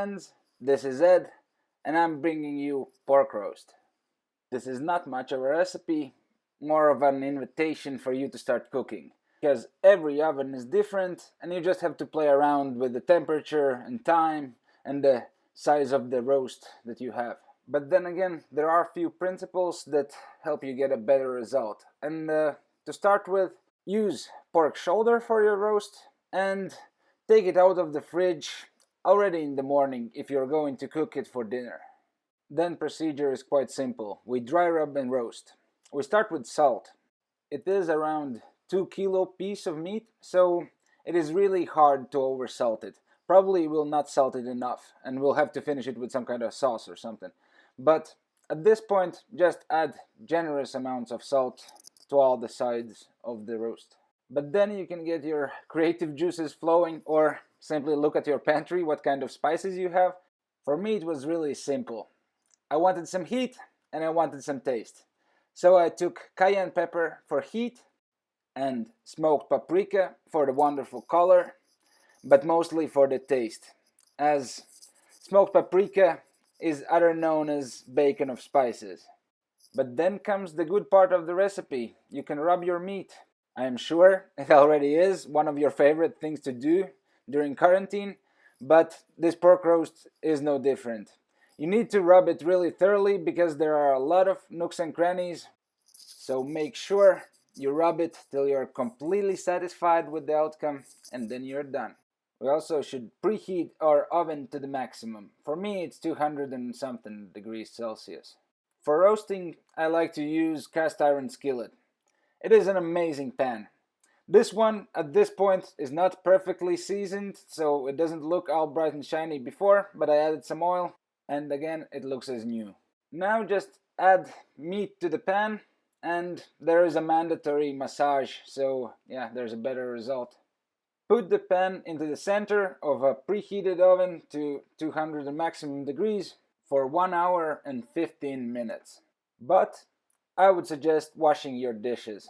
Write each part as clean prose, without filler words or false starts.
friends, this is Ed, and I'm bringing you pork roast. This is not much of a recipe, more of an invitation for you to start cooking, because every oven is different and you just have to play around with the temperature and time and the size of the roast that you have. But then again, there are a few principles that help you get a better result. And to start with, use pork shoulder for your roast and take it out of the fridge already in the morning if you're going to cook it for dinner. Then procedure is quite simple. We dry rub and roast. We start with salt. It is around 2 kilo piece of meat, so it is really hard to oversalt it. Probably will not salt it enough and we'll have to finish it with some kind of sauce or something. But at this point, just add generous amounts of salt to all the sides of the roast. But then you can get your creative juices flowing, or simply look at your pantry what kind of spices you have. For me it was really simple. I wanted some heat and I wanted some taste. So I took cayenne pepper for heat and smoked paprika for the wonderful color, but mostly for the taste, as smoked paprika is other known as bacon of spices. But then comes the good part of the recipe. You can rub your meat. I am sure it already is one of your favorite things to do during quarantine, but this pork roast is no different. You need to rub it really thoroughly because there are a lot of nooks and crannies, so make sure you rub it till you're completely satisfied with the outcome, and then you're done. We also should preheat our oven to the maximum. For me it's 200 and something degrees Celsius. For roasting, I like to use cast iron skillet. It is an amazing pan. This one at this point is not perfectly seasoned, so it doesn't look all bright and shiny before, but I added some oil and again it looks as new. Now just add meat to the pan and there is a mandatory massage, so yeah, there's a better result. Put the pan into the center of a preheated oven to 200 maximum degrees for 1 hour and 15 minutes. But I would suggest washing your dishes,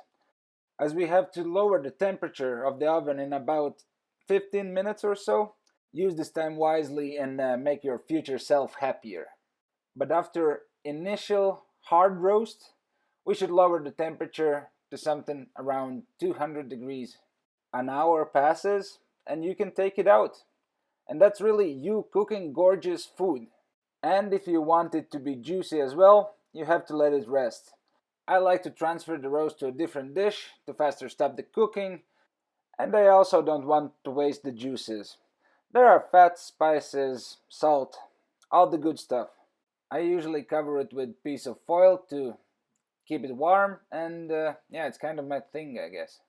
as we have to lower the temperature of the oven in about 15 minutes or so. Use this time wisely and make your future self happier. But after initial hard roast, we should lower the temperature to something around 200 degrees. An hour passes and you can take it out. And that's really you cooking gorgeous food. And if you want it to be juicy as well, you have to let it rest. I like to transfer the roast to a different dish to faster stop the cooking, and I also don't want to waste the juices. There are fats, spices, salt, all the good stuff. I usually cover it with piece of foil to keep it warm, and yeah, it's kind of my thing, I guess.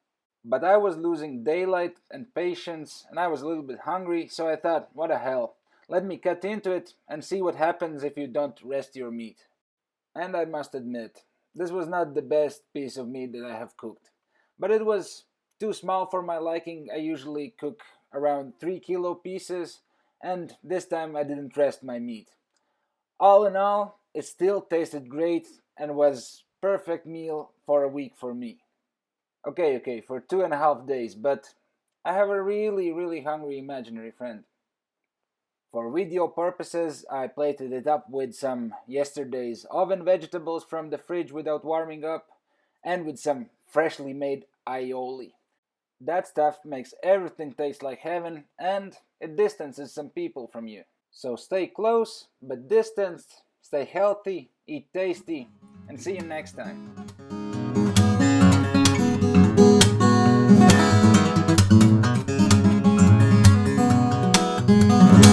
But I was losing daylight and patience, and I was a little bit hungry, so I thought, what the hell, let me cut into it and see what happens if you don't rest your meat. And I must admit, this was not the best piece of meat that I have cooked, but it was too small for my liking. I usually cook around 3 kilo pieces, and this time I didn't rest my meat. All in all, it still tasted great and was perfect meal for a week for me. Okay, for 2.5 days, but I have a really hungry imaginary friend. For video purposes, I plated it up with some yesterday's oven vegetables from the fridge without warming up, and with some freshly made aioli. That stuff makes everything taste like heaven, and it distances some people from you. So stay close, but distanced, stay healthy, eat tasty, and see you next time.